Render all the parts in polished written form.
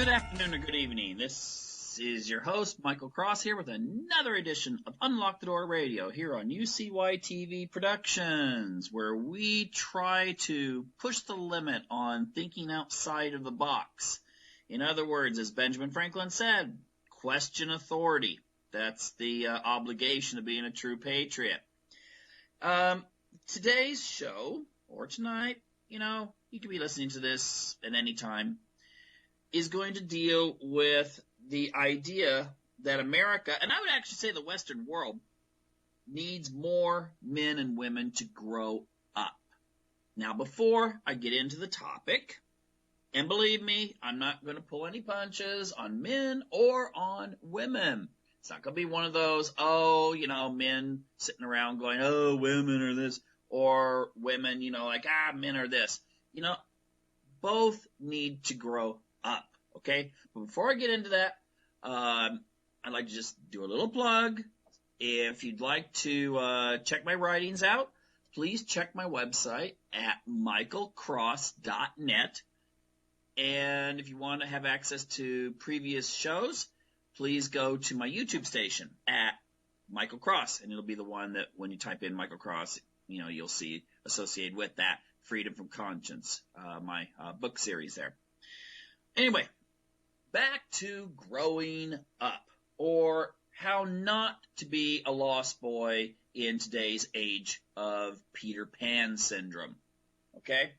Good afternoon or good evening. This is your host, Michael Cross, here with another edition of Unlock the Door Radio here on UCY TV Productions, where we try to push the limit on thinking outside of the box. In other words, as Benjamin Franklin said, question authority. That's the obligation of being a true patriot. Today's show, or tonight, you can be listening to this at any time, is going to deal with the idea that America, and I would actually say the Western world, needs more men and women to grow up. Now, before I get into the topic, and believe me, I'm not going to pull any punches on men or on women. It's not going to be one of those, men sitting around going, oh, women are this, or women, men are this. Both need to grow up, okay? But before I get into that, I'd like to just do a little plug. If you'd like to check my writings out, please check my website at michaelcross.net. And if you want to have access to previous shows, please go to my YouTube station at Michael Cross, and it'll be the one that when you type in Michael Cross, you'll see associated with that Freedom from Conscience, my book series there. Anyway, back to growing up, or how not to be a lost boy in today's age of Peter Pan syndrome. Okay?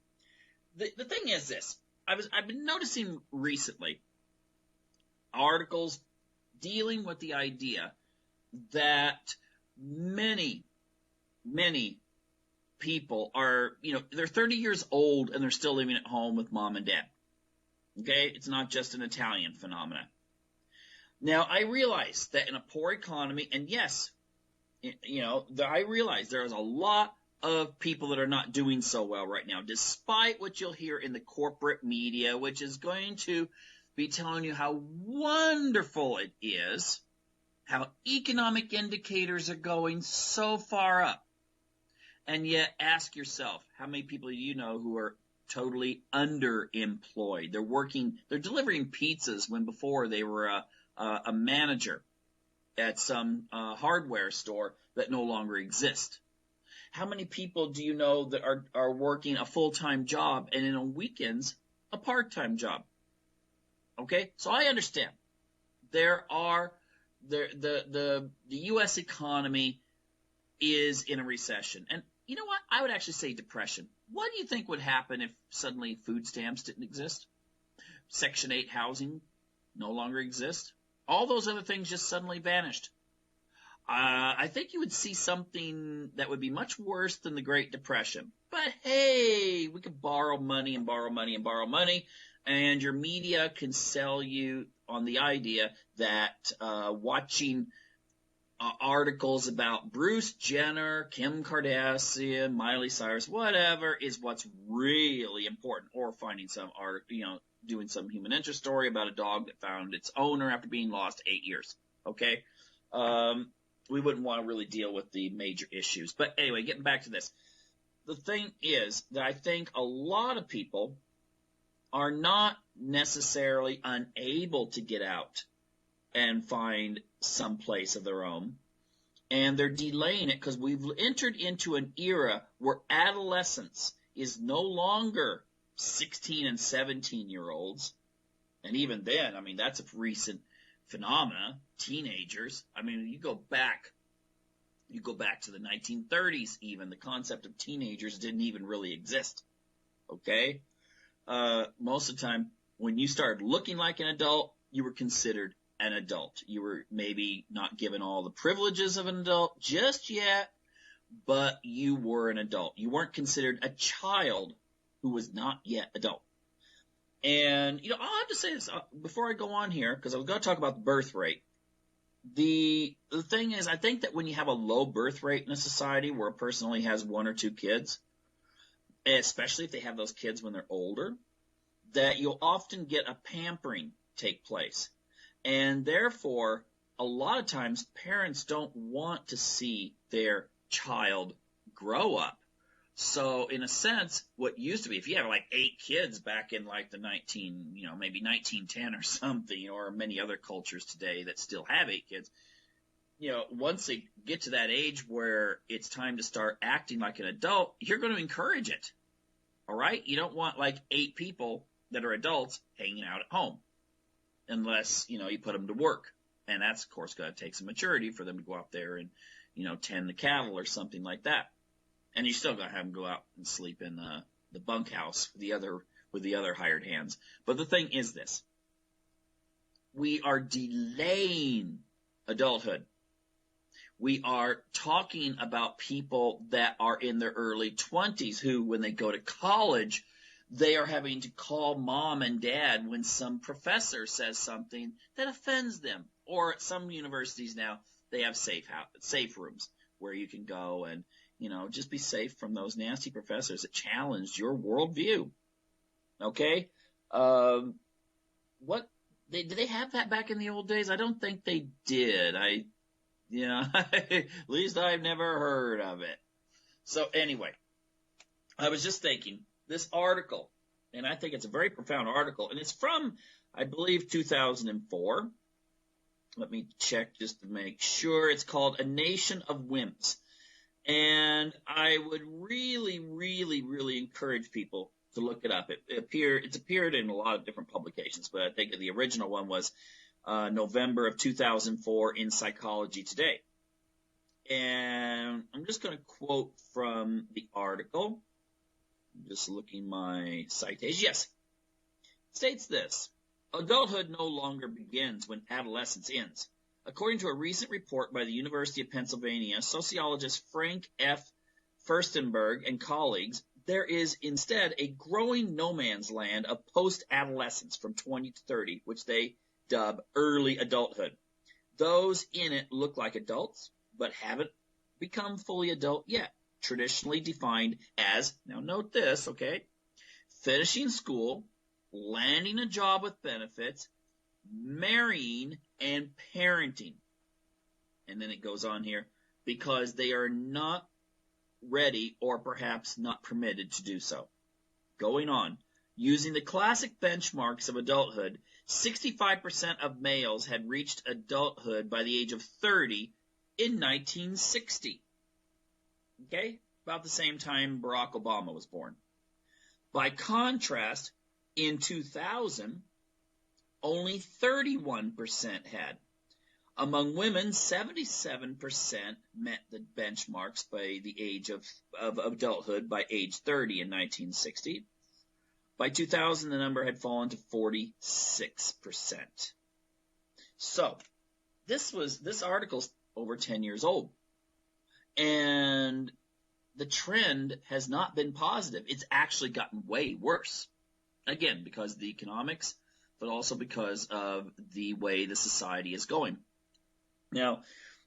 The thing is this. I've been noticing recently articles dealing with the idea that many people are, they're 30 years old and they're still living at home with mom and dad. Okay? It's not just an Italian phenomenon. Now, I realize that in a poor economy, and yes, I realize there's a lot of people that are not doing so well right now, despite what you'll hear in the corporate media, which is going to be telling you how wonderful it is, how economic indicators are going so far up. And yet, ask yourself, how many people do you know who are totally underemployed? They're delivering pizzas when before they were a manager at some hardware store that no longer exists. How many people do you know that are working a full-time job and in on weekends a part-time job? Okay, so I understand the U.S. economy is in a recession, and you know what? I would actually say depression. What do you think would happen if suddenly food stamps didn't exist? Section 8 housing no longer exists? All those other things just suddenly vanished. I think you would see something that would be much worse than the Great Depression. But hey, we could borrow money and borrow money and borrow money, and your media can sell you on the idea that watching articles about Bruce Jenner, Kim Kardashian, Miley Cyrus, whatever, is what's really important. Or finding some art, doing some human interest story about a dog that found its owner after being lost 8 years. Okay? We wouldn't want to really deal with the major issues. But anyway, getting back to this. The thing is that I think a lot of people are not necessarily unable to get out and find some place of their own. And they're delaying it because we've entered into an era where adolescence is no longer 16 and 17-year-olds. And even then, that's a recent phenomena. Teenagers. You go back to the 1930s even. The concept of teenagers didn't even really exist. Okay? Most of the time, when you started looking like an adult, you were considered an adult. You were maybe not given all the privileges of an adult just yet, but you were an adult. You weren't considered a child who was not yet adult. And, I'll have to say this before I go on here, because I was going to talk about the birth rate. The thing is, I think that when you have a low birth rate in a society where a person only has one or two kids, especially if they have those kids when they're older, that you'll often get a pampering take place. And therefore, a lot of times parents don't want to see their child grow up. So in a sense, what used to be, if you had like 8 kids back in like the maybe 1910 or something, or many other cultures today that still have 8 kids, once they get to that age where it's time to start acting like an adult, you're going to encourage it. All right? You don't want like 8 people that are adults hanging out at home unless, you put them to work. And that's, of course, going to take some maturity for them to go out there and, tend the cattle or something like that. And you still got to have them go out and sleep in the bunkhouse with the other hired hands. But the thing is this. We are delaying adulthood. We are talking about people that are in their early 20s who, when they go to college, they are having to call mom and dad when some professor says something that offends them. Or at some universities now, they have safe rooms where you can go and, just be safe from those nasty professors that challenged your worldview. Okay? Did they have that back in the old days? I don't think they did. At least I've never heard of it. So anyway, I was just thinking, this article, and I think it's a very profound article, and it's from, I believe, 2004. Let me check just to make sure. It's called A Nation of Wimps. And I would really, really, really encourage people to look it up. It's appeared in a lot of different publications, but I think the original one was November of 2004 in Psychology Today. And I'm just going to quote from the article. I'm just looking my citation. Yes. It states this. Adulthood no longer begins when adolescence ends. According to a recent report by the University of Pennsylvania, sociologist Frank F. Furstenberg and colleagues, there is instead a growing no man's land of post-adolescence from 20 to 30, which they dub early adulthood. Those in it look like adults, but haven't become fully adult yet, traditionally defined as, now note this, okay, finishing school, landing a job with benefits, marrying, and parenting. And then it goes on here, because they are not ready or perhaps not permitted to do so. Going on, using the classic benchmarks of adulthood, 65% of males had reached adulthood by the age of 30 in 1960. Okay? About the same time Barack Obama was born. By contrast, in 2000, only 31% had. Among women, 77% met the benchmarks by the age of adulthood by age 30 in 1960. By 2000, the number had fallen to 46%. So, this article's over 10 years old. And the trend has not been positive. It's actually gotten way worse. Again, because of the economics, but also because of the way the society is going. Now,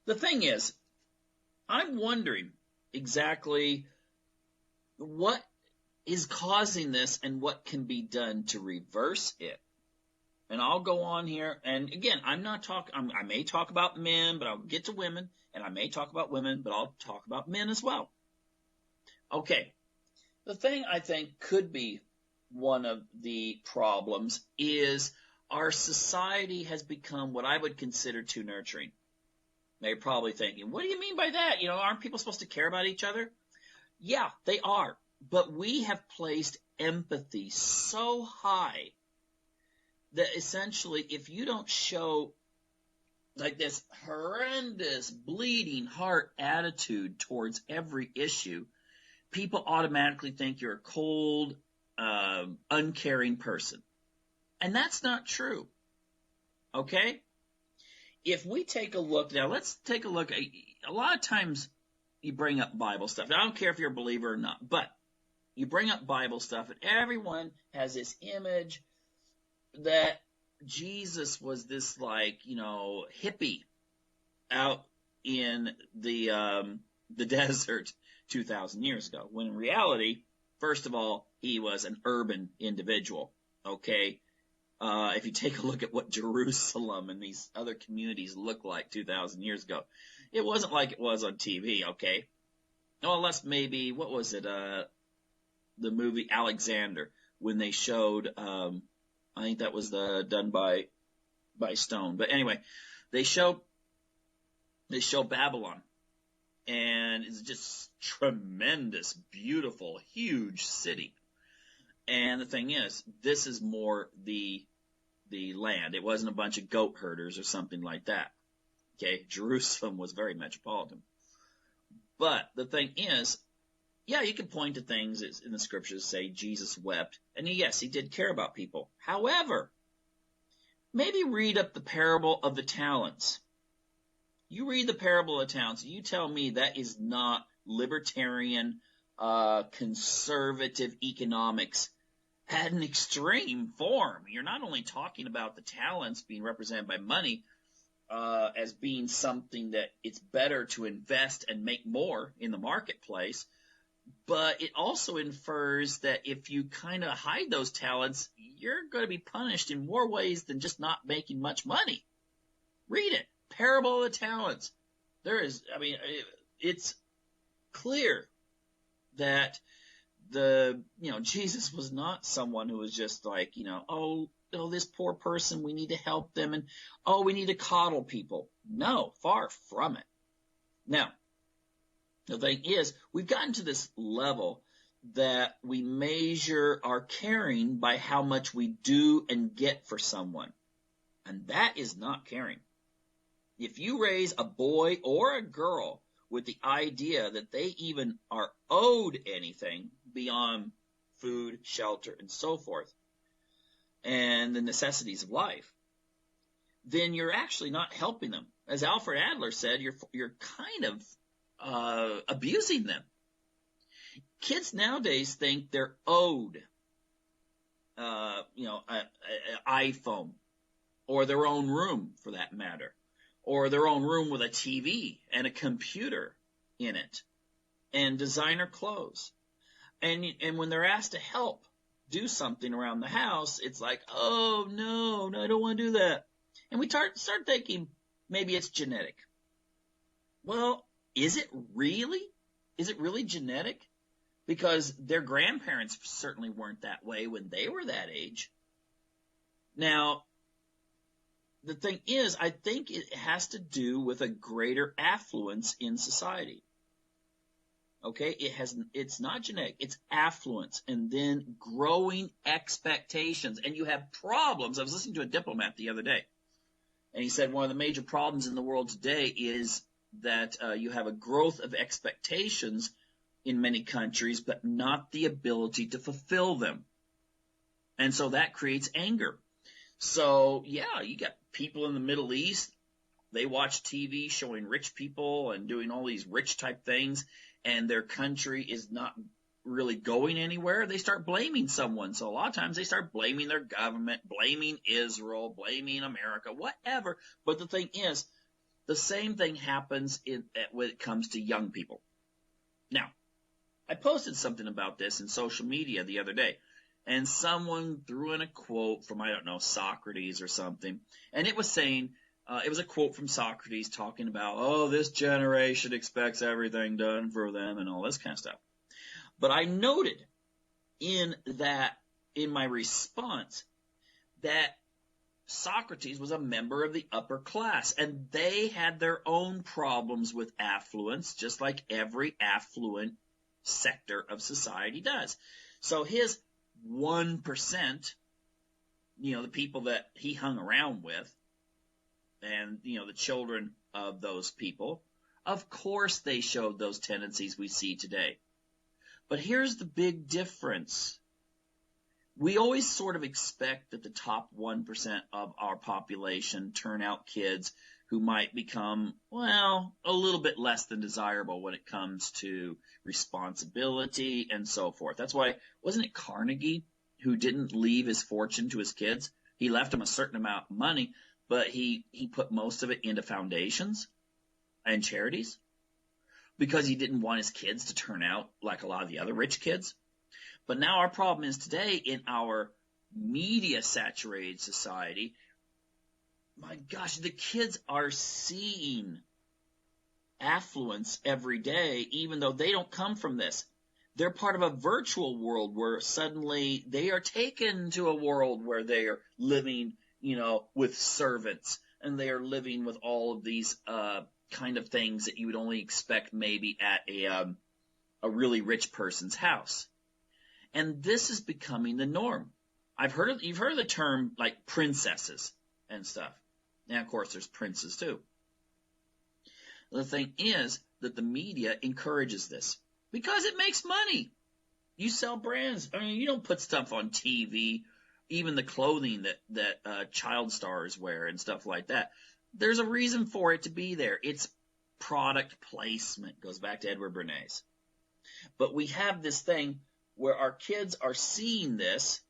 the thing is, I'm wondering exactly what is causing this and what can be done to reverse it. And I'll go on here, and again, I may talk about men, but I'll get to women, and I may talk about women, but I'll talk about men as well. Okay, the thing I think could be one of the problems is our society has become what I would consider too nurturing. Now you're probably thinking, what do you mean by that? Aren't people supposed to care about each other? Yeah, they are. But we have placed empathy so high that essentially if you don't show like this horrendous bleeding heart attitude towards every issue, people automatically think you're a cold, uncaring person. And that's not true. Okay? If we take a look, now let's take a look. A lot of times you bring up Bible stuff. Now, I don't care if you're a believer or not, but you bring up Bible stuff and everyone has this image that Jesus was this hippie out in the desert 2,000 years ago, when in reality, first of all, he was an urban individual, okay? If you take a look at what Jerusalem and these other communities looked like 2,000 years ago, it wasn't like it was on TV, okay? well, unless maybe, what was it, the movie Alexander, when they showed, I think that was done by Stone. But anyway, they show Babylon, and it's just tremendous, beautiful, huge city. And the thing is, this is more the land. It wasn't a bunch of goat herders or something like that. Okay, Jerusalem was very metropolitan. But the thing is, yeah, you can point to things in the scriptures, say Jesus wept, and yes, he did care about people. However, maybe read up the parable of the talents. You read the parable of the talents, and you tell me that is not libertarian, conservative economics at an extreme form. You're not only talking about the talents being represented by money as being something that it's better to invest and make more in the marketplace, but it also infers that if you kind of hide those talents, you're going to be punished in more ways than just not making much money. Read it. Parable of the talents. It's clear that Jesus was not someone who was just like, oh, this poor person, we need to help them, and we need to coddle people. No, far from it. Now, the thing is, we've gotten to this level that we measure our caring by how much we do and get for someone. And that is not caring. If you raise a boy or a girl with the idea that they even are owed anything beyond food, shelter, and so forth, and the necessities of life, then you're actually not helping them. As Alfred Adler said, you're kind of abusing them. Kids nowadays think they're owed, an iPhone, or their own room, for that matter, or their own room with a TV and a computer in it, and designer clothes. And when they're asked to help do something around the house, it's like, oh, no, I don't want to do that. And we start thinking maybe it's genetic. Well, is it really? Is it really genetic? Because their grandparents certainly weren't that way when they were that age. Now, the thing is, I think it has to do with a greater affluence in society. Okay, it's not genetic, it's affluence, and then growing expectations. And you have problems. I was listening to a diplomat the other day, and he said one of the major problems in the world today is that you have a growth of expectations in many countries, but not the ability to fulfill them. And so that creates anger. So, yeah, you got people in the Middle East, they watch TV showing rich people and doing all these rich type things, and their country is not really going anywhere. They start blaming someone. So a lot of times they start blaming their government, blaming Israel, blaming America, whatever. But the thing is, the same thing happens when it comes to young people. Now, I posted something about this in social media the other day, and someone threw in a quote from, I don't know, Socrates or something, and it was saying, it was a quote from Socrates talking about, oh, this generation expects everything done for them and all this kind of stuff. But I noted in my response, that Socrates was a member of the upper class, and they had their own problems with affluence, just like every affluent sector of society does. So his 1%, the people that he hung around with, and, the children of those people, of course they showed those tendencies we see today. But here's the big difference. We always sort of expect that the top 1% of our population turn out kids who might become, well, a little bit less than desirable when it comes to responsibility and so forth. That's why, wasn't it Carnegie who didn't leave his fortune to his kids? He left them a certain amount of money, but he put most of it into foundations and charities because he didn't want his kids to turn out like a lot of the other rich kids. But now our problem is today in our media-saturated society, my gosh, the kids are seeing affluence every day, even though they don't come from this. They're part of a virtual world where suddenly they are taken to a world where they are living, with servants, and they are living with all of these kind of things that you would only expect maybe at a really rich person's house. And this is becoming the norm. You've heard of the term like princesses and stuff. And of course there's princes too. The thing is that the media encourages this because it makes money. You sell brands. I mean, you don't put stuff on TV, even the clothing that child stars wear and stuff like that. There's a reason for it to be there. It's product placement. Goes back to Edward Bernays. But we have this thing where our kids are seeing this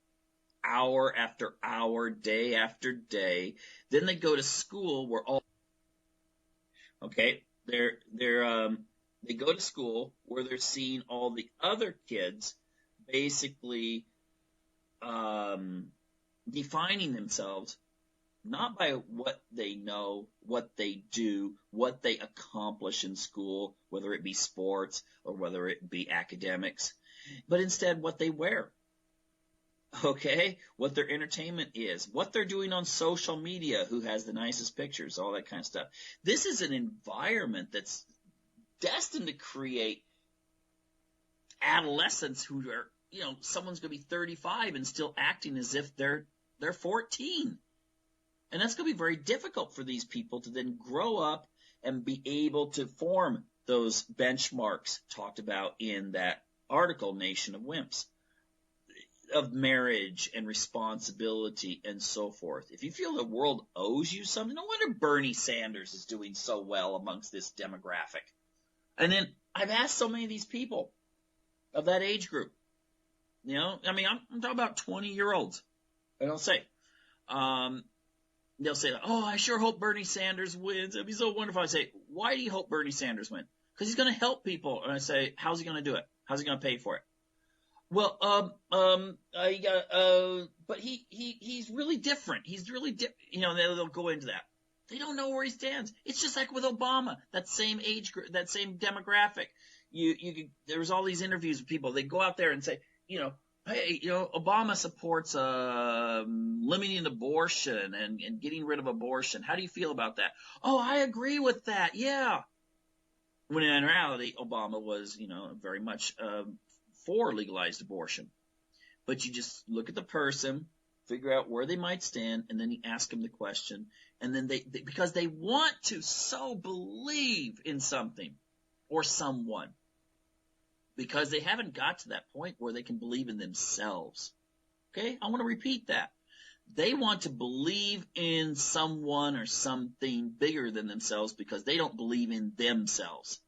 hour after hour, day after day. Then they go to school where they go to school where they're seeing all the other kids basically defining themselves not by what they know, what they do, what they accomplish in school, whether it be sports or whether it be academics, but instead what they wear. Okay? What their entertainment is, what they're doing on social media, who has the nicest pictures, all that kind of stuff. This is an environment that's destined to create adolescents who are, someone's going to be 35 and still acting as if they're 14. And that's going to be very difficult for these people to then grow up and be able to form those benchmarks talked about in that article, Nation of Wimps, of marriage and responsibility and so forth. If you feel the world owes you something, no wonder Bernie Sanders is doing so well amongst this demographic. And then I've asked so many of these people of that age group, I'm talking about 20-year-olds. And they'll say, oh, I sure hope Bernie Sanders wins. It'd be so wonderful. I say, why do you hope Bernie Sanders wins? Because he's going to help people. And I say, how's he going to do it? How's he going to pay for it? Well, but he's really different. He's really different. They'll go into that. They don't know where he stands. It's just like with Obama, that same age group, that same demographic. There's all these interviews with people. They go out there and say, hey, Obama supports limiting abortion and getting rid of abortion. How do you feel about that? Oh, I agree with that. Yeah. When in reality, Obama was, very much for legalized abortion. But you just look at the person, figure out where they might stand, and then you ask them the question. And then they because they want to so believe in something or someone, because they haven't got to that point where they can believe in themselves. Okay? I want to repeat that. They want to believe in someone or something bigger than themselves because they don't believe in themselves.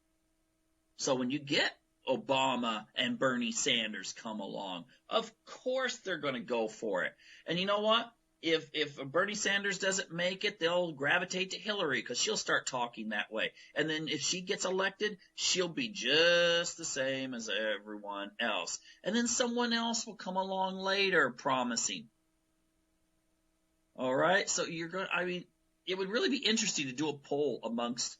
So when you get Obama and Bernie Sanders come along, of course they're going to go for it. And you know what? If Bernie Sanders doesn't make it, they'll gravitate to Hillary because she'll start talking that way. And then if she gets elected, she'll be just the same as everyone else. And then someone else will come along later promising. All right? So it would really be interesting to do a poll amongst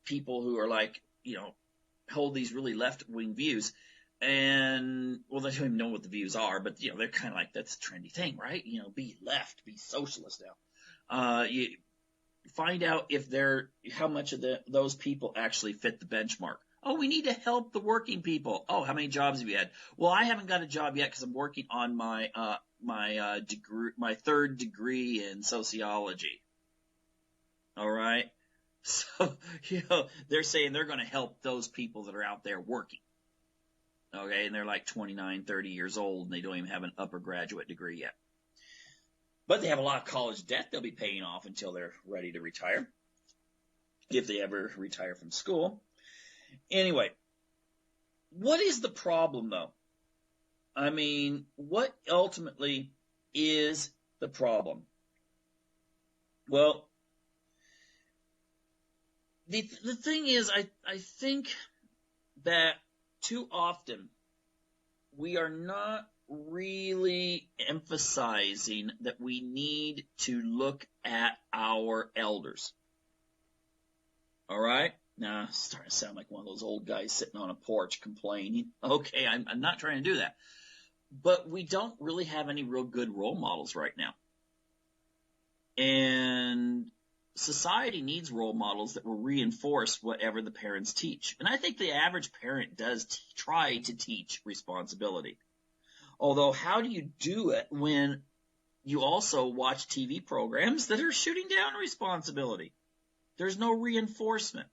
people who are like, hold these really left-wing views. And, well, they don't even know what the views are, but, they're kind of like, that's a trendy thing, right? Be left, be socialist now. You find out how much of those people actually fit the benchmark. Oh, we need to help the working people. Oh, how many jobs have you had? Well, I haven't got a job yet because I'm working on my degree, my third degree in sociology. All right. So, they're saying they're going to help those people that are out there working. Okay, and they're like 29, 30 years old, and they don't even have an upper graduate degree yet. But they have a lot of college debt they'll be paying off until they're ready to retire, if they ever retire from school. Anyway, what is the problem, though? What ultimately is the problem? Well, the thing is, I think that too often we are not really emphasizing that we need to look at our elders. All right? Nah, it's starting to sound like one of those old guys sitting on a porch complaining. Okay, I'm not trying to do that. But we don't really have any real good role models right now. And society needs role models that will reinforce whatever the parents teach. And I think the average parent does try to teach responsibility. Although, how do you do it when you also watch TV programs that are shooting down responsibility? There's no reinforcement.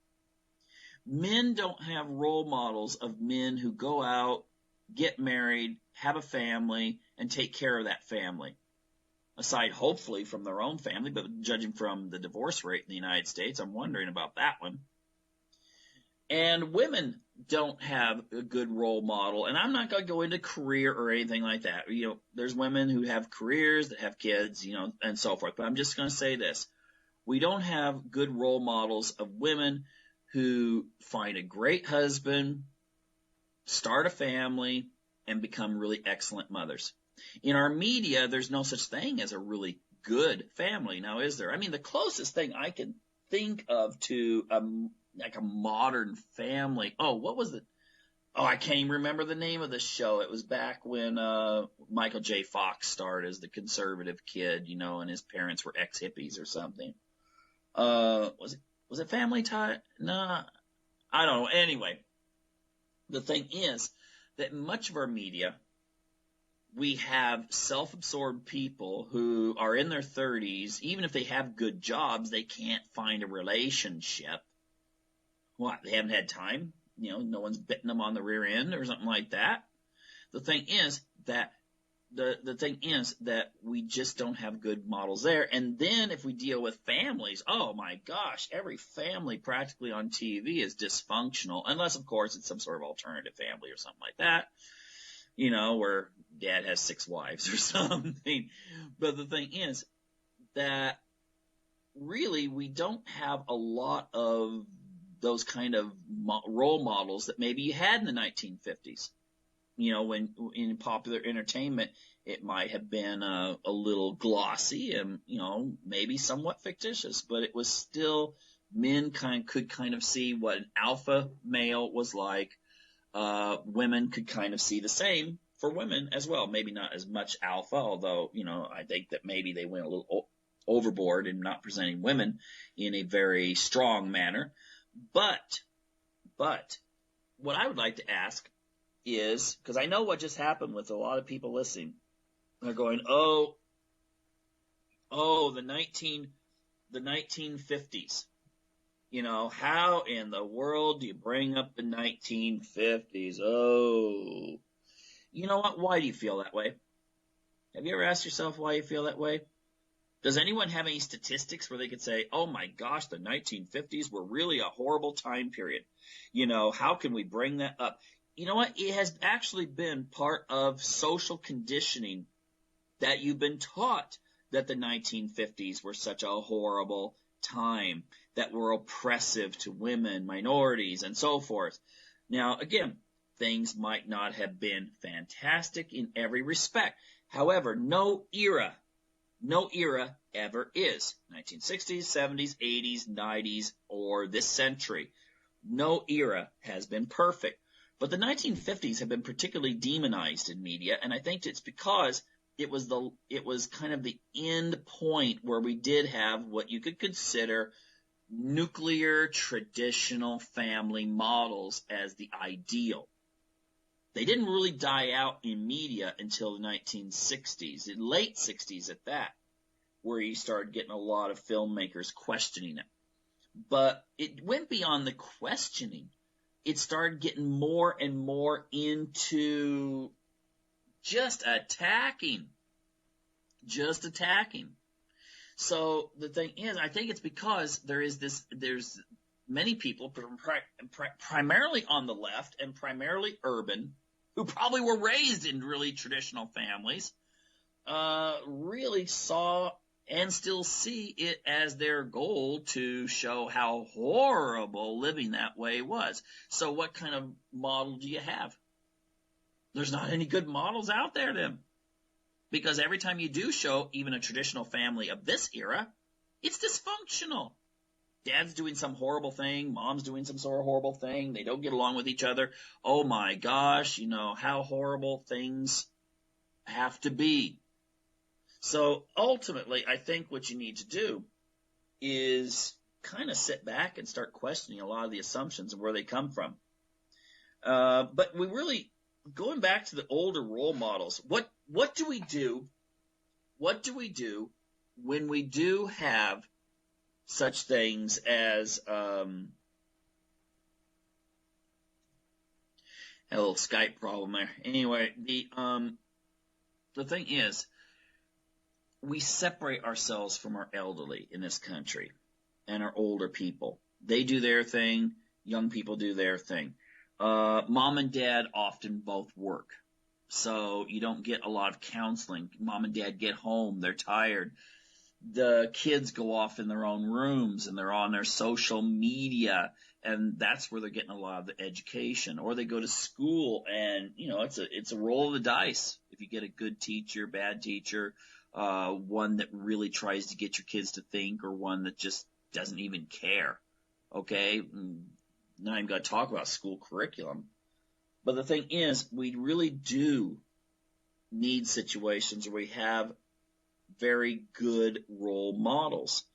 Men don't have role models of men who go out, get married, have a family, and take care of that family. Aside, hopefully, from their own family, but judging from the divorce rate in the United States, I'm wondering about that one. And women don't have a good role model, and I'm not going to go into career or anything like that. There's women who have careers, that have kids, and so forth. But I'm just going to say this. We don't have good role models of women who find a great husband, start a family, and become really excellent mothers. In our media, there's no such thing as a really good family. Now, is there? I mean, the closest thing I can think of to like a modern family. Oh, what was it? Oh, I can't even remember the name of the show. It was back when Michael J. Fox starred as the conservative kid, and his parents were ex-hippies or something. Was it Family Tie? No, I don't know. Anyway, the thing is that much of our media, we have self-absorbed people who are in their 30s. Even if they have good jobs, they can't find a relationship. What? They haven't had time? No one's bitten them on the rear end or something like that. The thing is that we just don't have good models there. And then if we deal with families, oh my gosh, every family practically on TV is dysfunctional, unless of course it's some sort of alternative family or something like that, where dad has 6 wives or something. But the thing is that really we don't have a lot of those kind of role models that maybe you had in the 1950s. When in popular entertainment, it might have been a little glossy and, maybe somewhat fictitious, but it was still, men could kind of see what an alpha male was like. Women could kind of see the same for women as well. Maybe not as much alpha, although, I think that maybe they went a little overboard in not presenting women in a very strong manner. But what I would like to ask is, because I know what just happened with a lot of people listening. They're going, the 1950s. How in the world do you bring up the 1950s? Oh, you know what? Why do you feel that way? Have you ever asked yourself why you feel that way? Does anyone have any statistics where they could say, oh my gosh, the 1950s were really a horrible time period? How can we bring that up? You know what? It has actually been part of social conditioning that you've been taught that the 1950s were such a horrible time, that were oppressive to women, minorities, and so forth. Now, again, things might not have been fantastic in every respect. However, no era ever is. 1960s, 70s, 80s, 90s, or this century. No era has been perfect. But the 1950s have been particularly demonized in media, and I think it's because it was kind of the end point where we did have what you could consider nuclear traditional family models as the ideal. They didn't really die out in media until the 1960s, in late 60s at that, where you started getting a lot of filmmakers questioning it. But it went beyond the questioning. It started getting more and more into just attacking. So the thing is, I think it's because there's many people, primarily on the left and primarily urban, who probably were raised in really traditional families, really saw and still see it as their goal to show how horrible living that way was. So what kind of model do you have? There's not any good models out there then. Because every time you do show even a traditional family of this era, it's dysfunctional. Dad's doing some horrible thing, mom's doing some sort of horrible thing, they don't get along with each other. Oh my gosh, how horrible things have to be. So ultimately, I think what you need to do is kind of sit back and start questioning a lot of the assumptions and where they come from. But we really, going back to the older role models, what do we do? What do we do when we do have such things as a little Skype problem there. Anyway, the thing is, we separate ourselves from our elderly in this country and our older people. They do their thing, young people do their thing. Mom and dad often both work, so you don't get a lot of counseling. Mom and dad get home, they're tired. The kids go off in their own rooms and they're on their social media, and that's where they're getting a lot of the education. Or they go to school and, it's a roll of the dice. If you get a good teacher, bad teacher, one that really tries to get your kids to think, or one that just doesn't even care. Okay? Not even got to talk about school curriculum. But the thing is, we really do need situations where we have very good role models.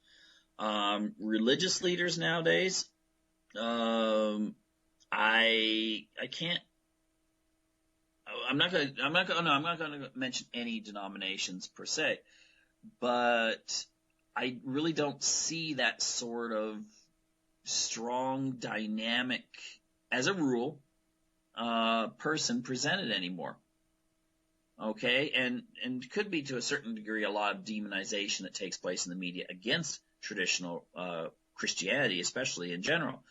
Religious leaders nowadays, I can't. I'm not going to mention any denominations per se, but I really don't see that sort of strong, dynamic, as a rule, person presented anymore. Okay, and could be to a certain degree a lot of demonization that takes place in the media against traditional Christianity, especially in general.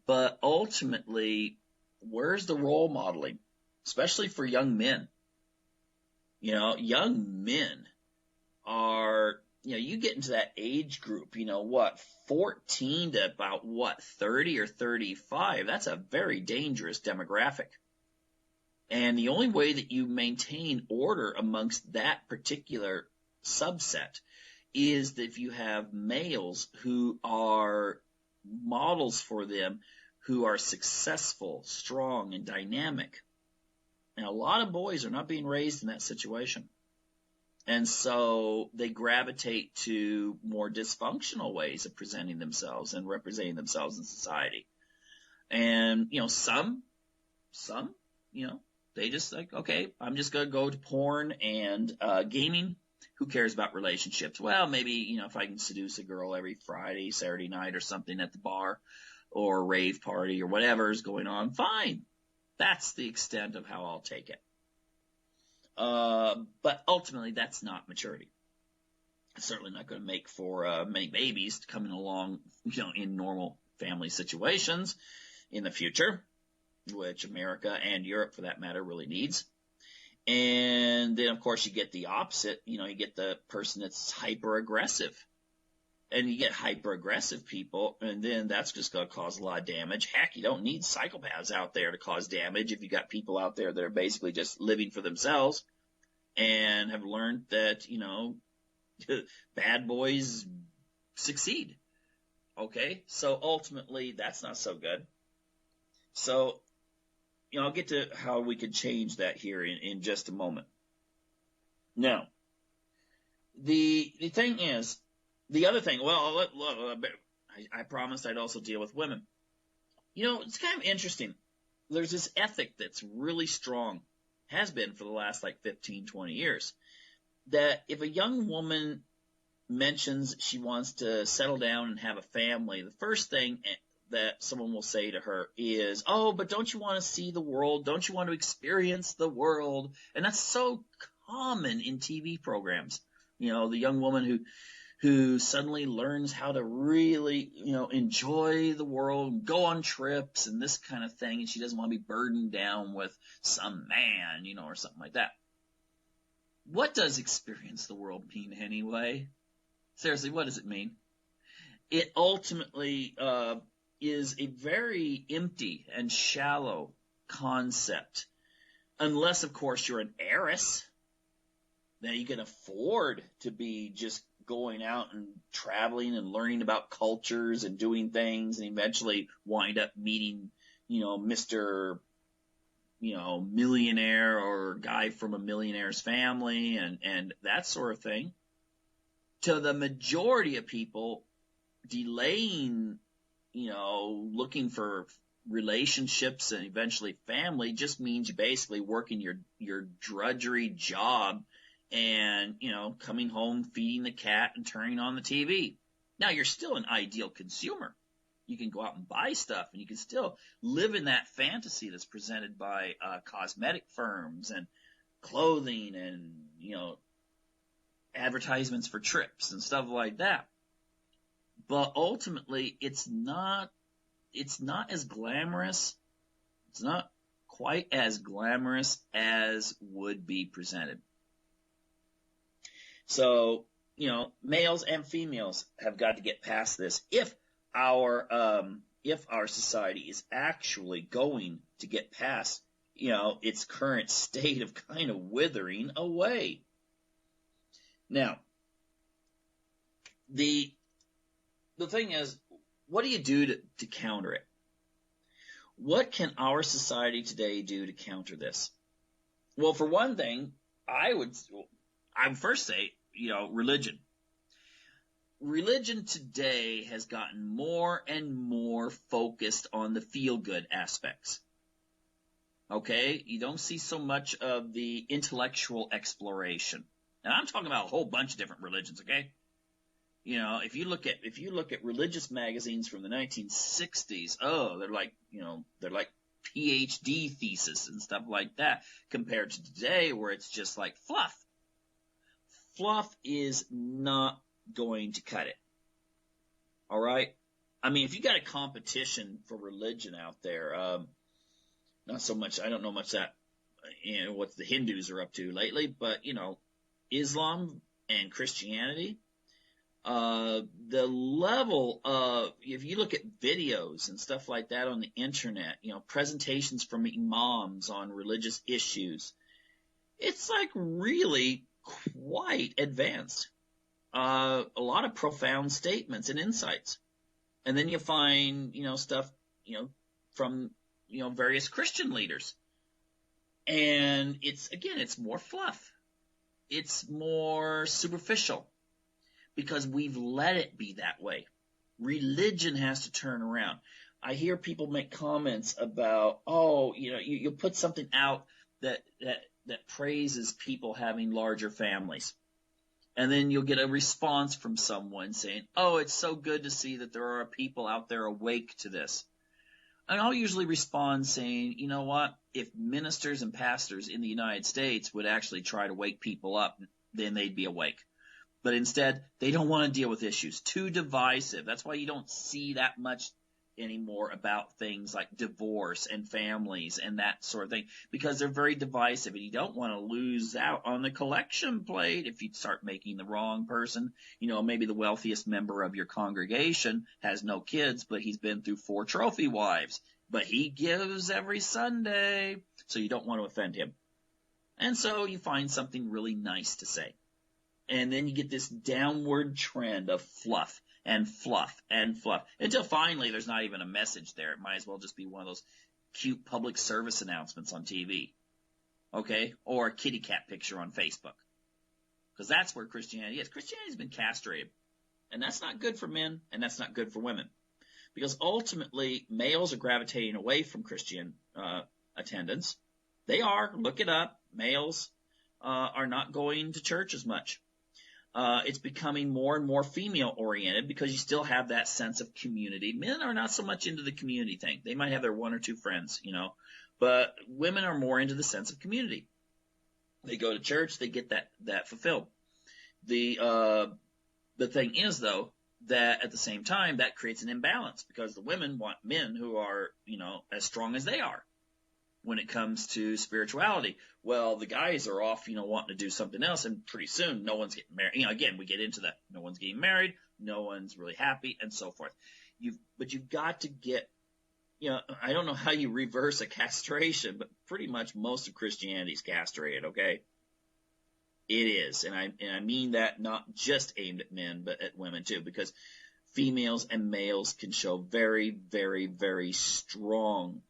But ultimately, where's the role modeling, especially for young men? Young men are, you get into that age group, 14 to about 30 or 35. That's a very dangerous demographic. And the only way that you maintain order amongst that particular subset is that if you have males who are models for them, who are successful, strong, and dynamic. And a lot of boys are not being raised in that situation. And so they gravitate to more dysfunctional ways of presenting themselves and representing themselves in society. And, some, they just like, okay, I'm just going to go to porn and gaming. Who cares about relationships? Well, maybe, if I can seduce a girl every Friday, Saturday night or something at the bar or a rave party or whatever is going on, fine. That's the extent of how I'll take it. But ultimately, that's not maturity. It's certainly not going to make for many babies coming along, in normal family situations in the future, which America and Europe, for that matter, really needs. And then, of course, you get the opposite. You get the person that's hyper-aggressive. And you get hyper-aggressive people, and then that's just going to cause a lot of damage. Heck, you don't need psychopaths out there to cause damage if you got people out there that are basically just living for themselves and have learned that, bad boys succeed. Okay? So ultimately, that's not so good. So, I'll get to how we could change that here in just a moment. Now, the thing is, the other thing, I promised I'd also deal with women. It's kind of interesting. There's this ethic that's really strong, has been for the last 15, 20 years, that if a young woman mentions she wants to settle down and have a family, the first thing that someone will say to her is, oh, but don't you want to see the world? Don't you want to experience the world? And that's so common in TV programs. The young woman who suddenly learns how to really, enjoy the world, go on trips and this kind of thing, and she doesn't want to be burdened down with some man, or something like that. What does experience the world mean anyway? Seriously, what does it mean? It ultimately is a very empty and shallow concept, unless, of course, you're an heiress. Now you can afford to be just, going out and traveling and learning about cultures and doing things, and eventually wind up meeting, Mr. Millionaire or guy from a millionaire's family and that sort of thing, to the majority of people delaying, looking for relationships and eventually family just means you basically working your drudgery job and, coming home, feeding the cat and turning on the TV. Now you're still an ideal consumer. You can go out and buy stuff and you can still live in that fantasy that's presented by cosmetic firms and clothing and, advertisements for trips and stuff like that. But ultimately, it's not as glamorous. It's not quite as glamorous as would be presented. So, males and females have got to get past this if our society is actually going to get past, its current state of kind of withering away. Now, the thing is, what do you do to counter it? What can our society today do to counter this? Well, for one thing, I would first say, religion. Religion today has gotten more and more focused on the feel-good aspects. Okay? You don't see so much of the intellectual exploration. And I'm talking about a whole bunch of different religions, okay? If you look at religious magazines from the 1960s, they're like PhD thesis and stuff like that, compared to today where it's just like fluff. Fluff is not going to cut it. All right? I mean, if you got a competition for religion out there, not so much, I don't know much that, what the Hindus are up to lately, but, Islam and Christianity, the level of, if you look at videos and stuff like that on the internet, presentations from imams on religious issues, it's like really quite advanced. A lot of profound statements and insights. And then you find, stuff, from, various Christian leaders. And it's more fluff. It's more superficial because we've let it be that way. Religion has to turn around. I hear people make comments about, you put something out that praises people having larger families. And then you'll get a response from someone saying, oh, it's so good to see that there are people out there awake to this. And I'll usually respond saying, you know what? If ministers and pastors in the United States would actually try to wake people up, then they'd be awake. But instead, they don't want to deal with issues. Too divisive. That's why you don't see that much anymore about things like divorce and families and that sort of thing, because they're very divisive, and you don't want to lose out on the collection plate if you start making the wrong person. Maybe the wealthiest member of your congregation has no kids, but he's been through 4 trophy wives, but he gives every Sunday, so you don't want to offend him. And so you find something really nice to say. And then you get this downward trend of fluff and fluff and fluff until finally there's not even a message there. It might as well just be one of those cute public service announcements on TV, okay, or a kitty cat picture on Facebook, because that's where Christianity is. Christianity's been castrated, and that's not good for men, and that's not good for women, because ultimately males are gravitating away from Christian attendance. They are. Look it up. Males are not going to church as much. It's becoming more and more female-oriented because you still have that sense of community. Men are not so much into the community thing. They might have their 1 or 2 friends, but women are more into the sense of community. They go to church, they get that fulfilled. The thing is, though, that at the same time, that creates an imbalance because the women want men who are, as strong as they are when it comes to spirituality. Well, the guys are off, wanting to do something else, and pretty soon no one's getting married. Again, we get into that. No one's getting married, no one's really happy, and so forth. But you've got to get, I don't know how you reverse a castration, but pretty much most of Christianity is castrated, okay? It is, and I mean that not just aimed at men, but at women too, because females and males can show very, very, very strong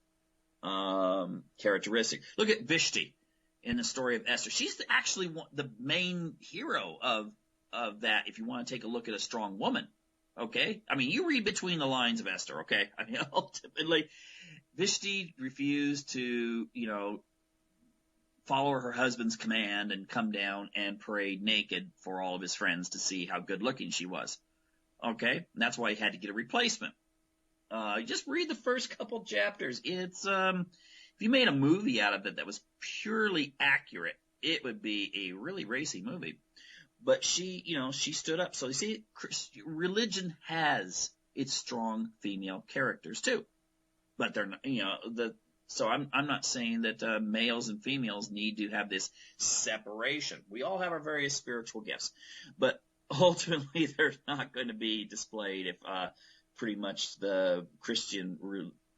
characteristic. Look at Vishti in the story of Esther. She's actually the main hero of that. If you want to take a look at a strong woman, okay. I mean, you read between the lines of Esther, okay. I mean, ultimately, Vishti refused to, follow her husband's command and come down and parade naked for all of his friends to see how good looking she was. Okay, and that's why he had to get a replacement. Just read the first couple chapters. It's if you made a movie out of it that was purely accurate, it would be a really racy movie. But she stood up. So you see, religion has its strong female characters too, but they're not, So I'm not saying that males and females need to have this separation. We all have our various spiritual gifts, but ultimately they're not going to be displayed if pretty much the Christian,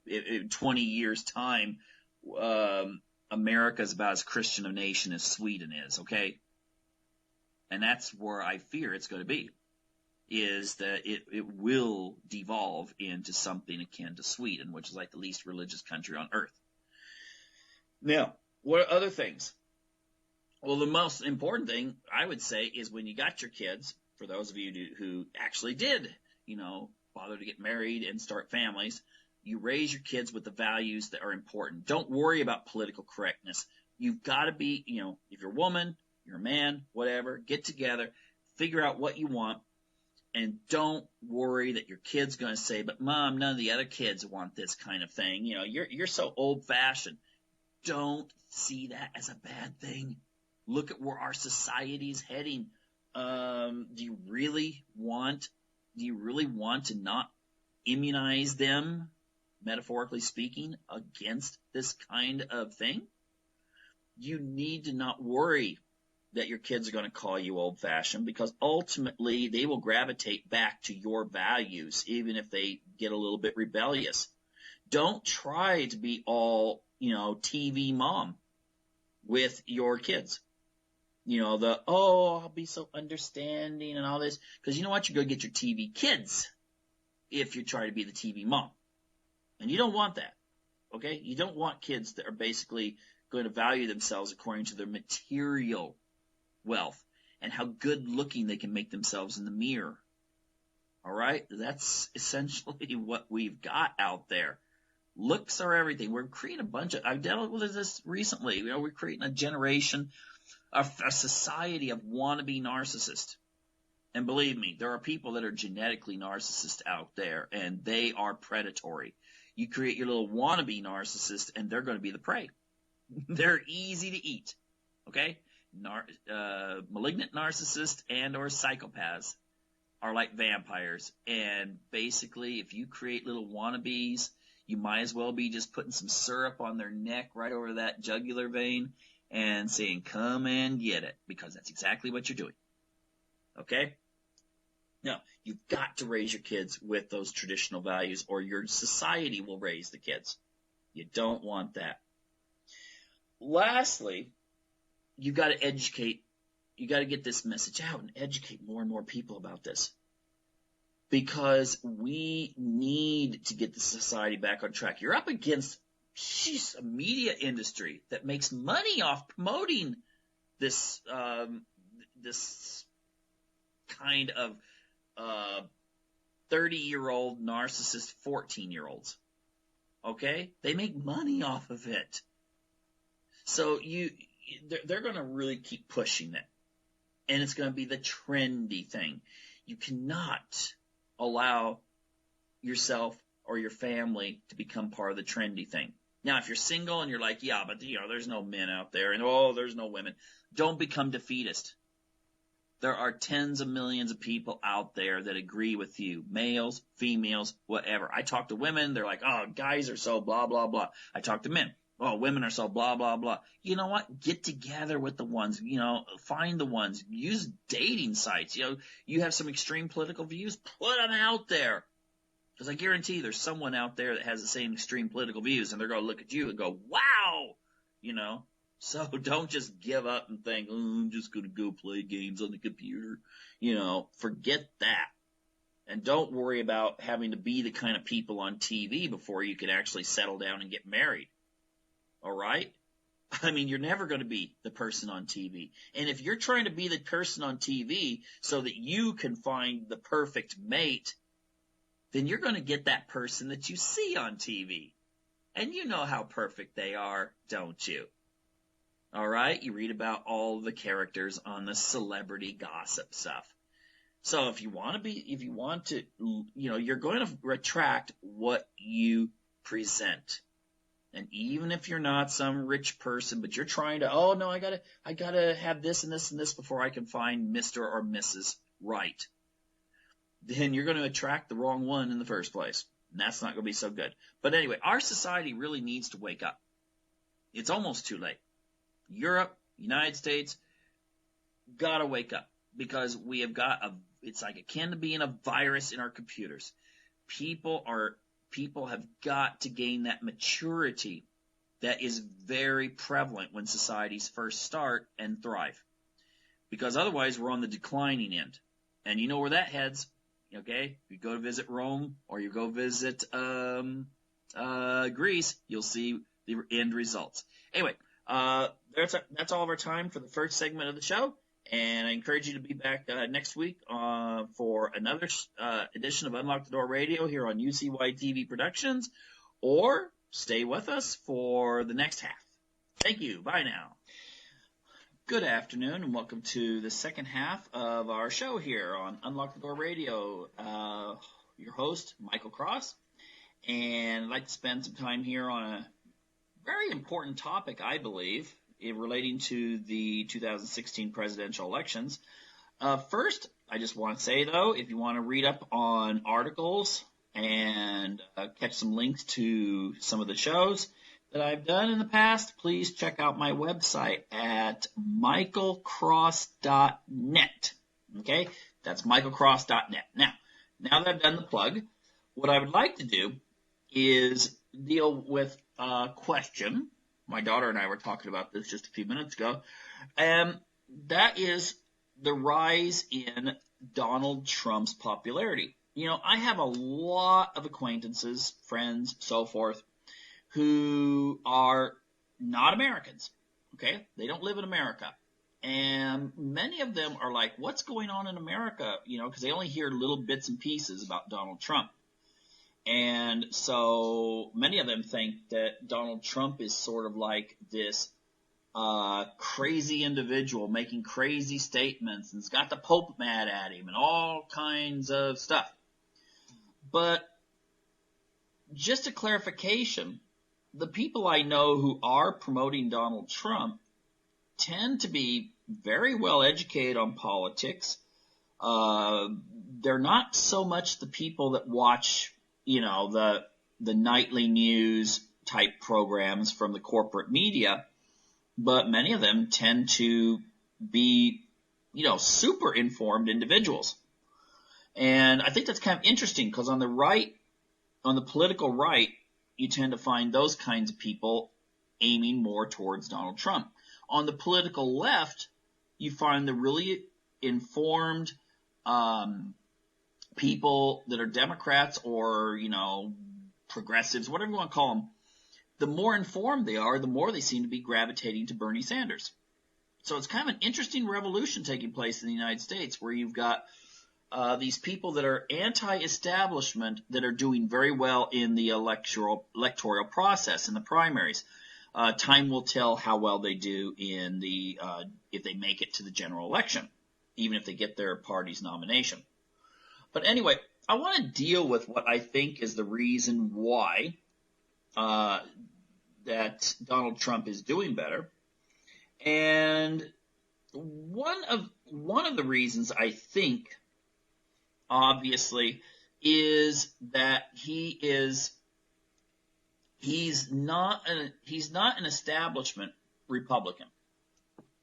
in 20 years' time, America's about as Christian a nation as Sweden is, okay? And that's where I fear it's going to be, is that it will devolve into something akin to Sweden, which is like the least religious country on earth. Now, what are other things? Well, the most important thing, I would say, is when you got your kids, for those of you who actually did, bother to get married and start families, you raise your kids with the values that are important. Don't worry about political correctness. You've got to be, if you're a woman, you're a man, whatever, get together, figure out what you want, and don't worry that your kid's going to say, but Mom, none of the other kids want this kind of thing. You're so old-fashioned. Don't see that as a bad thing. Look at where our society's heading. Do you really want to not immunize them, metaphorically speaking, against this kind of thing? You need to not worry that your kids are going to call you old-fashioned, because ultimately they will gravitate back to your values, even if they get a little bit rebellious. Don't try to be all TV mom with your kids. I'll be so understanding and all this. Because you know what? You're going to get your TV kids if you try to be the TV mom. And you don't want that. Okay? You don't want kids that are basically going to value themselves according to their material wealth and how good looking they can make themselves in the mirror. All right? That's essentially what we've got out there. Looks are everything. We're creating I've dealt with this recently. We're creating a generation, a society of wannabe narcissists. And believe me, there are people that are genetically narcissist out there, and they are predatory. You create your little wannabe narcissist, and they're going to be the prey. They're easy to eat. Okay? Malignant narcissists and or psychopaths are like vampires. And basically, if you create little wannabes, you might as well be just putting some syrup on their neck right over that jugular vein and saying, come and get it, because that's exactly what you're doing. Okay? Now, you've got to raise your kids with those traditional values, or your society will raise the kids. You don't want that. Lastly, you've got to educate. You got to get this message out and educate more and more people about this. Because we need to get the society back on track. You're up against, a media industry that makes money off promoting this kind of 30-year-old narcissist 14-year-olds. Okay? They make money off of it. So they're going to really keep pushing it. And it's going to be the trendy thing. You cannot allow yourself or your family to become part of the trendy thing. Now, if you're single and you're like, yeah, but there's no men out there, and there's no women, don't become defeatist. There are tens of millions of people out there that agree with you, males, females, whatever. I talk to women, they're like, oh, guys are so blah, blah, blah. I talk to men, oh, women are so blah, blah, blah. You know what? Get together with the ones, find the ones. Use dating sites. You have some extreme political views, put them out there. Because I guarantee there's someone out there that has the same extreme political views, and they're going to look at you and go, wow, So don't just give up and think, oh, I'm just going to go play games on the computer. Forget that. And don't worry about having to be the kind of people on TV before you can actually settle down and get married. All right? I mean, you're never going to be the person on TV. And if you're trying to be the person on TV so that you can find the perfect mate, then you're going to get that person that you see on TV. And you know how perfect they are, don't you? All right? You read about all the characters on the celebrity gossip stuff. So if you want to, you're going to attract what you present. And even if you're not some rich person, but you're trying to, oh no, I gotta have this and this and this before I can find Mr. or Mrs. Right, then you're going to attract the wrong one in the first place. And that's not going to be so good. But anyway, our society really needs to wake up. It's almost too late. Europe, United States, gotta wake up, because we have got it's like akin to being a virus in our computers. People have got to gain that maturity that is very prevalent when societies first start and thrive. Because otherwise we're on the declining end. And you know where that heads, okay? If you go to visit Rome or you go visit Greece, you'll see the end results. Anyway, that's all of our time for the first segment of the show. And I encourage you to be back next week for another edition of Unlock the Door Radio here on UCY TV Productions, or stay with us for the next half. Thank you. Bye now. Good afternoon, and welcome to the second half of our show here on Unlock the Door Radio. Your host, Michael Cross, and I'd like to spend some time here on a very important topic, I believe, relating to the 2016 presidential elections. First, I just want to say, though, if you want to read up on articles and catch some links to some of the shows that I've done in the past, please check out my website at michaelcross.net. Okay? That's michaelcross.net. Now that I've done the plug, what I would like to do is deal with a question. My daughter and I were talking about this just a few minutes ago, and that is the rise in Donald Trump's popularity. I have a lot of acquaintances, friends, so forth, who are not Americans, okay? They don't live in America. And many of them are like, what's going on in America? Because they only hear little bits and pieces about Donald Trump. And so many of them think that Donald Trump is sort of like this crazy individual making crazy statements, and has got the Pope mad at him and all kinds of stuff. But just a clarification, the people I know who are promoting Donald Trump tend to be very well educated on politics. They're not so much the people that watch the nightly news type programs from the corporate media, but many of them tend to be, super informed individuals. And I think that's kind of interesting, because on the right, on the political right, you tend to find those kinds of people aiming more towards Donald Trump. On the political left, you find the really informed, people that are Democrats or, progressives, whatever you want to call them. The more informed they are, the more they seem to be gravitating to Bernie Sanders. So it's kind of an interesting revolution taking place in the United States, where you've got these people that are anti-establishment that are doing very well in the electoral process, in the primaries. Time will tell how well they do in the if they make it to the general election, even if they get their party's nomination. But anyway, I want to deal with what I think is the reason why that Donald Trump is doing better. And one of the reasons I think, obviously, is that he's not an establishment Republican.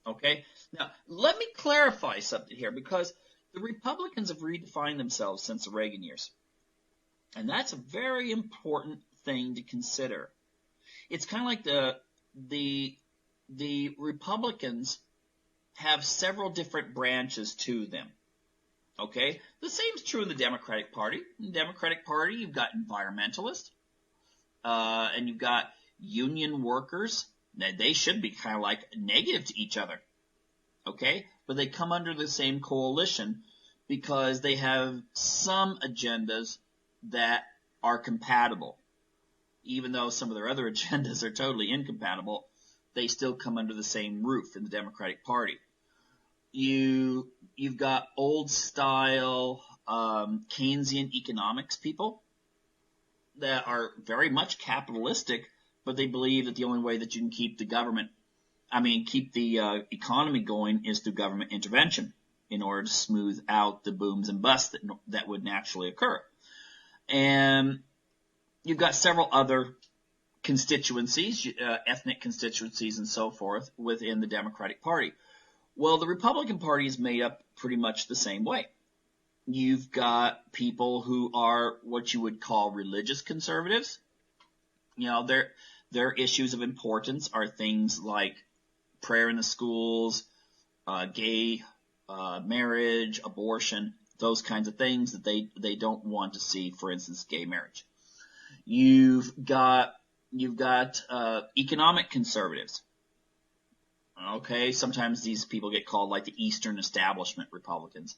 Okay? Now, let me clarify something here, because the Republicans have redefined themselves since the Reagan years. And that's a very important thing to consider. It's kind of like the the Republicans have several different branches to them. Okay? The same is true in the Democratic Party. In the Democratic Party, you've got environmentalists, and you've got union workers. Now, they should be kind of like negative to each other. Okay? But they come under the same coalition because they have some agendas that are compatible. Even though some of their other agendas are totally incompatible, they still come under the same roof in the Democratic Party. You've got old style Keynesian economics people that are very much capitalistic, but they believe that the only way that you can keep the economy going is through government intervention in order to smooth out the booms and busts that would naturally occur. And you've got several other constituencies, ethnic constituencies and so forth within the Democratic Party. Well, the Republican Party is made up pretty much the same way. You've got people who are what you would call religious conservatives. Their issues of importance are things like prayer in the schools, gay marriage, abortion, those kinds of things that they don't want to see, for instance, gay marriage. You've got economic conservatives. Okay, sometimes these people get called like the Eastern Establishment Republicans.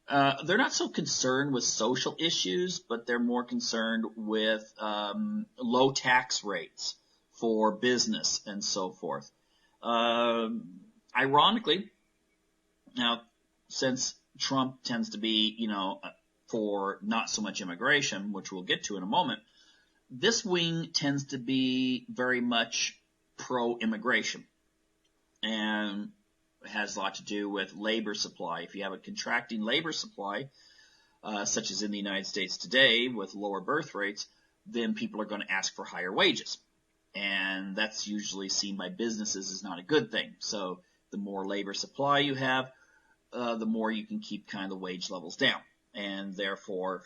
They're not so concerned with social issues, but they're more concerned with low tax rates for business and so forth. Ironically, now, since Trump tends to be, for not so much immigration, which we'll get to in a moment, this wing tends to be very much pro-immigration. And it has a lot to do with labor supply. If you have a contracting labor supply, such as in the United States today with lower birth rates, then people are going to ask for higher wages. And that's usually seen by businesses as not a good thing. So the more labor supply you have, the more you can keep kind of the wage levels down and therefore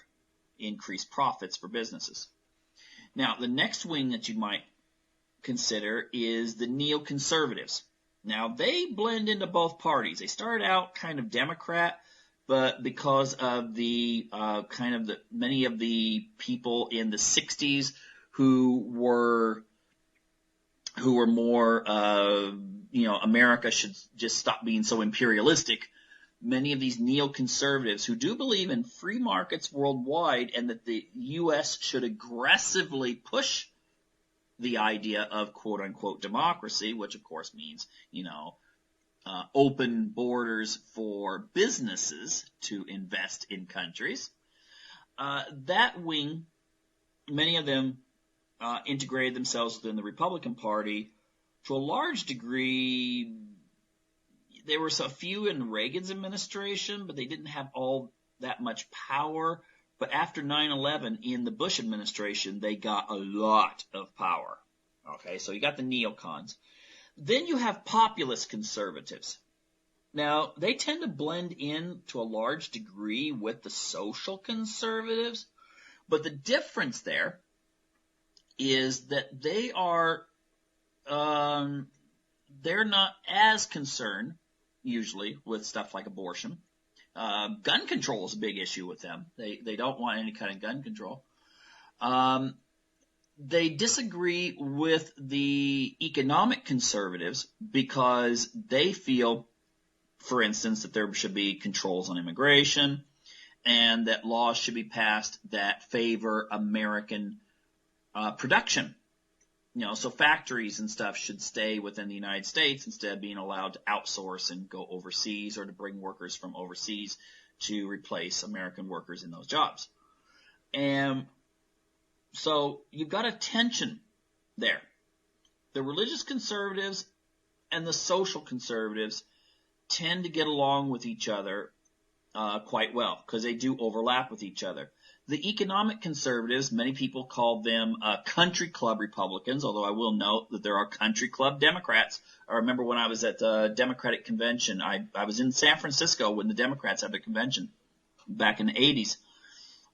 increase profits for businesses. Now, the next wing that you might consider is the neoconservatives. Now, they blend into both parties. They started out kind of Democrat, but because of the many of the people in the 60s who were more, America should just stop being so imperialistic. Many of these neoconservatives who do believe in free markets worldwide and that the U.S. should aggressively push the idea of quote-unquote democracy, which of course means, open borders for businesses to invest in countries. That wing, many of them integrated themselves within the Republican Party to a large degree. There were a few in Reagan's administration, but they didn't have all that much power. But after 9/11 in the Bush administration, they got a lot of power. Okay, so you got the neocons. Then you have populist conservatives. Now, they tend to blend in to a large degree with the social conservatives, but the difference there is that they are they're not as concerned usually with stuff like abortion. Gun control is a big issue with them. They don't want any kind of gun control. They disagree with the economic conservatives because they feel, for instance, that there should be controls on immigration and that laws should be passed that favor American production. So factories and stuff should stay within the United States instead of being allowed to outsource and go overseas or to bring workers from overseas to replace American workers in those jobs. And so you've got a tension there. The religious conservatives and the social conservatives tend to get along with each other quite well because they do overlap with each other. The economic conservatives, many people call them country club Republicans, although I will note that there are country club Democrats. I remember when I was at the Democratic convention, I was in San Francisco when the Democrats had their convention back in the 80s.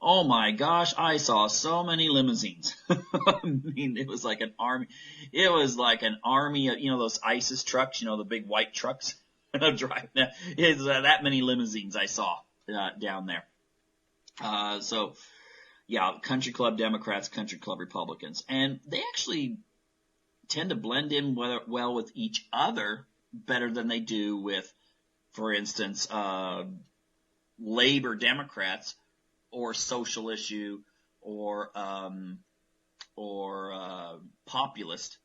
Oh my gosh, I saw so many limousines. I mean, it was like an army. It was like an army of, those ISIS trucks, the big white trucks. Driving that. It's that many limousines I saw down there. So yeah, country club Democrats, country club Republicans, and they actually tend to blend in well with each other better than they do with, for instance, labor Democrats or social issue or populist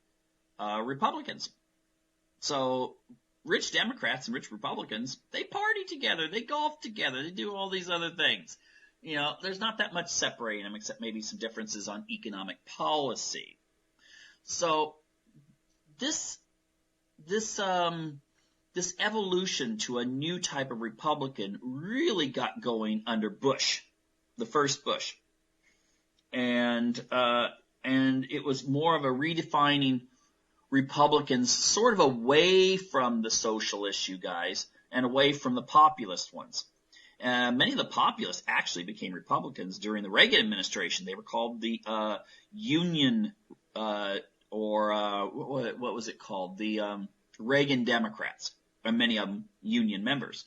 Republicans. So rich Democrats and rich Republicans, they party together, they golf together, they do all these other things. There's not that much separating them except maybe some differences on economic policy. So this evolution to a new type of Republican really got going under Bush, the first Bush, and it was more of a redefining Republicans sort of away from the social issue guys and away from the populist ones. Many of the populists actually became Republicans during the Reagan administration. They were called the Union what was it called? The Reagan Democrats, and many of them Union members.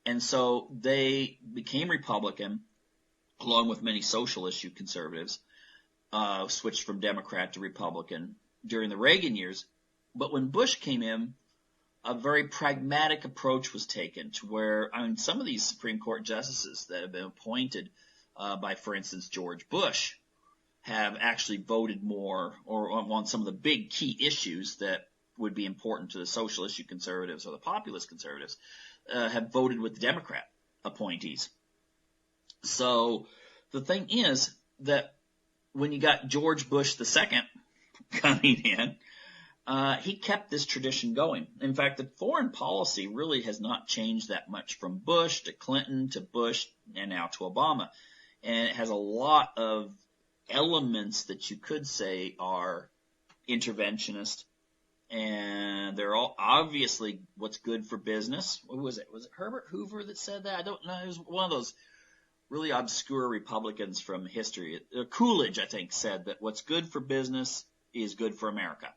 And so they became Republican, along with many social issue conservatives, switched from Democrat to Republican during the Reagan years. But when Bush came in, a very pragmatic approach was taken to where, some of these Supreme Court justices that have been appointed by, for instance, George Bush, have actually voted more or on some of the big key issues that would be important to the social issue conservatives or the populist conservatives, have voted with the Democrat appointees. So the thing is that when you got George Bush II coming in, he kept this tradition going. In fact, the foreign policy really has not changed that much from Bush to Clinton to Bush and now to Obama. And it has a lot of elements that you could say are interventionist, and they're all obviously what's good for business. What was it? Was it Herbert Hoover that said that? I don't know. It was one of those really obscure Republicans from history. Coolidge, I think, said that what's good for business is good for America.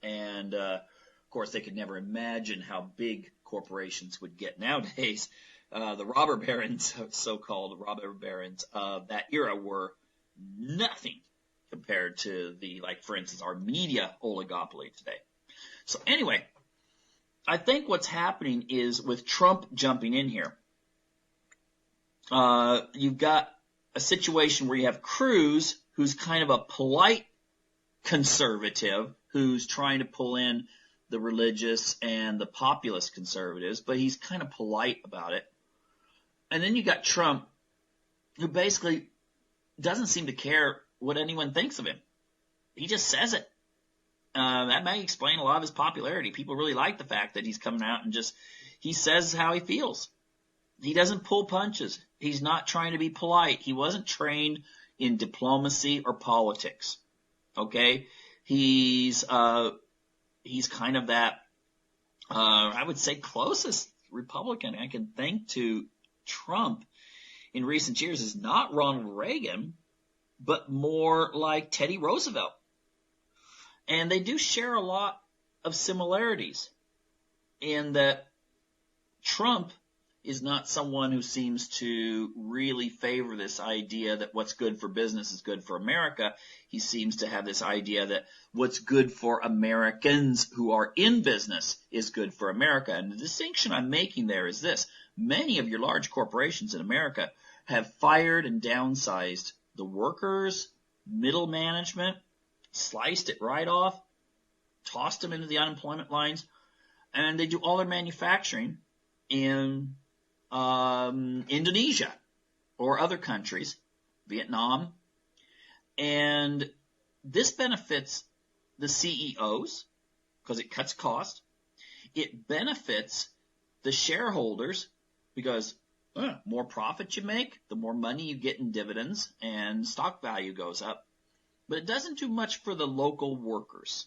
And, of course, they could never imagine how big corporations would get nowadays. The robber barons, so-called robber barons of that era, were nothing compared to for instance, our media oligopoly today. So anyway, I think what's happening is with Trump jumping in here, you've got a situation where you have Cruz, who's kind of a polite conservative, who's trying to pull in the religious and the populist conservatives, but he's kind of polite about it. And then you got Trump, who basically doesn't seem to care what anyone thinks of him. He just says it. That may explain a lot of his popularity. People really like the fact that he's coming out and he says how he feels. He doesn't pull punches. He's not trying to be polite. He wasn't trained in diplomacy or politics. Okay? He's kind of that, I would say, closest Republican I can think to Trump in recent years is not Ronald Reagan, but more like Teddy Roosevelt. And they do share a lot of similarities in that Trump is not someone who seems to really favor this idea that what's good for business is good for America. He seems to have this idea that what's good for Americans who are in business is good for America. And the distinction I'm making there is this. Many of your large corporations in America have fired and downsized the workers, middle management, sliced it right off, tossed them into the unemployment lines, and they do all their manufacturing in Indonesia or other countries, Vietnam. And this benefits the CEOs because it cuts cost. It benefits the shareholders because more profit you make, the more money you get in dividends and stock value goes up. But it doesn't do much for the local workers.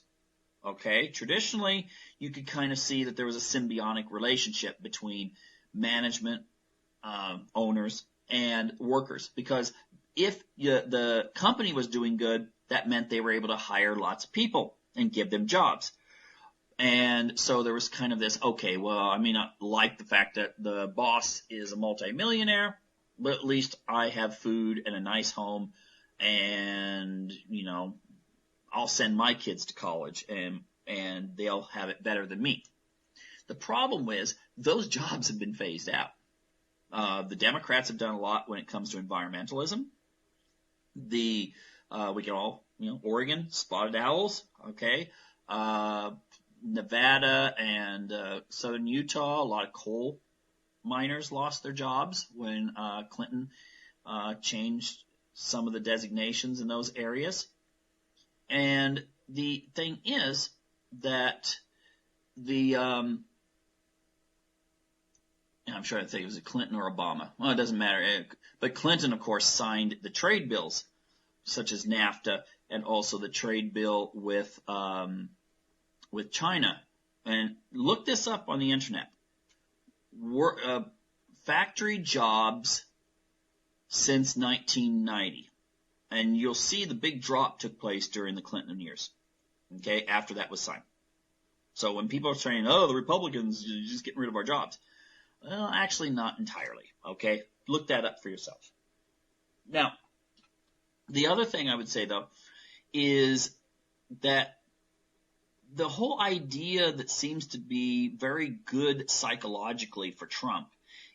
Okay? Traditionally, you could kind of see that there was a symbiotic relationship between management, owners, and workers, because if the company was doing good, that meant they were able to hire lots of people and give them jobs. And so there was kind of this, okay, well, I may not like the fact that the boss is a multimillionaire, but at least I have food and a nice home, and, I'll send my kids to college and they'll have it better than me. The problem is those jobs have been phased out. The Democrats have done a lot when it comes to environmentalism. We can all, Oregon, spotted owls, okay. Nevada and southern Utah, a lot of coal miners lost their jobs when Clinton changed some of the designations in those areas. And the thing is that I'm trying to think, was it Clinton or Obama? Well, it doesn't matter. But Clinton, of course, signed the trade bills, such as NAFTA, and also the trade bill with China. And look this up on the internet. Factory jobs since 1990. And you'll see the big drop took place during the Clinton years, okay, after that was signed. So when people are saying, oh, the Republicans are just getting rid of our jobs, well, actually not entirely, okay? Look that up for yourself. Now, the other thing I would say, though, is that the whole idea that seems to be very good psychologically for Trump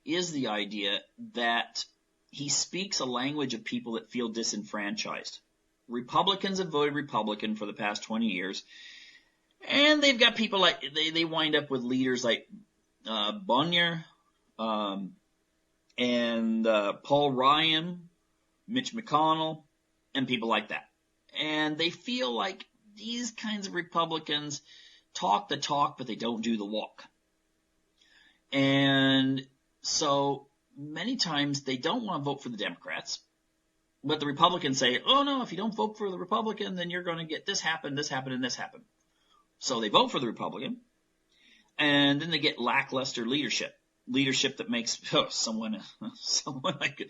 is the idea that he speaks a language of people that feel disenfranchised. Republicans have voted Republican for the past 20 years, and they've got people like, they wind up with leaders like Bonnier and Paul Ryan, Mitch McConnell, and people like that. And they feel like these kinds of Republicans talk the talk, but they don't do the walk. And so many times they don't want to vote for the Democrats, but the Republicans say, oh no, if you don't vote for the Republican, then you're going to get this happen, and this happen. So they vote for the Republican, and then they get lackluster leadership that makes someone like,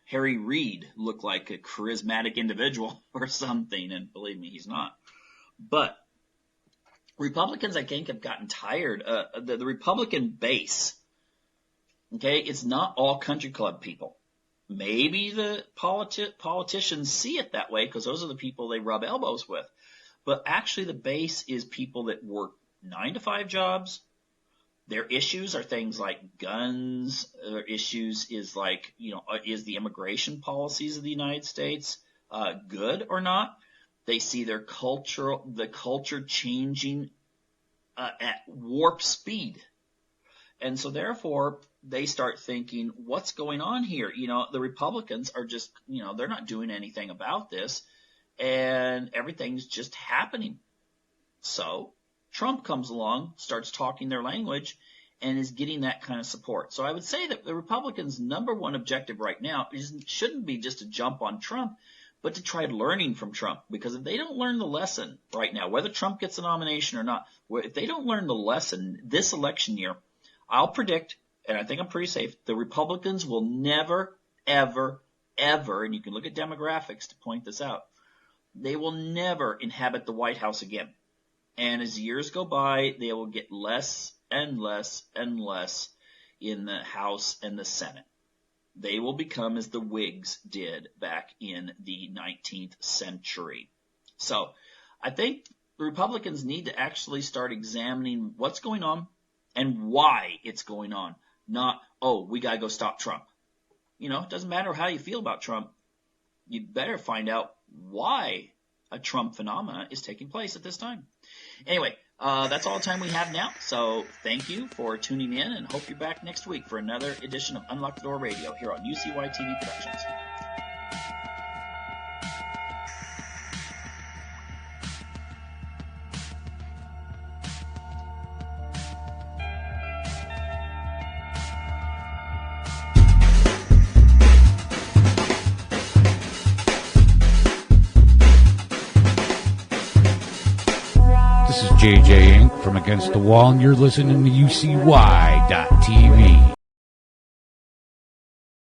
Harry Reid look like a charismatic individual or something, and believe me, he's not. But Republicans, I think, have gotten tired. The Republican base, okay, it's not all country club people. Maybe the politicians see it that way because those are the people they rub elbows with. But actually the base is people that work 9-to-5 jobs. Their issues are things like guns. Their issues is like, is the immigration policies of the United States good or not? They see the culture changing at warp speed. And so therefore they start thinking, what's going on here? The Republicans are just, they're not doing anything about this, and everything's just happening. So Trump comes along, starts talking their language, and is getting that kind of support. So I would say that the Republicans' number one objective right now shouldn't be just to jump on Trump, but to try learning from Trump. Because if they don't learn the lesson right now, whether Trump gets a nomination or not, if they don't learn the lesson this election year, I'll predict, and I think I'm pretty safe, the Republicans will never, ever, ever, and you can look at demographics to point this out, they will never inhabit the White House again. And as years go by, they will get less and less and less in the House and the Senate. They will become as the Whigs did back in the 19th century. So I think the Republicans need to actually start examining what's going on and why it's going on. Not, oh, we got to go stop Trump. It doesn't matter how you feel about Trump. You better find out why a Trump phenomena is taking place at this time. Anyway, that's all the time we have now. So thank you for tuning in, and hope you're back next week for another edition of Unlock the Door Radio here on UCY TV Productions. JJ Inc. from Against the Wall, and you're listening to UCY.TV.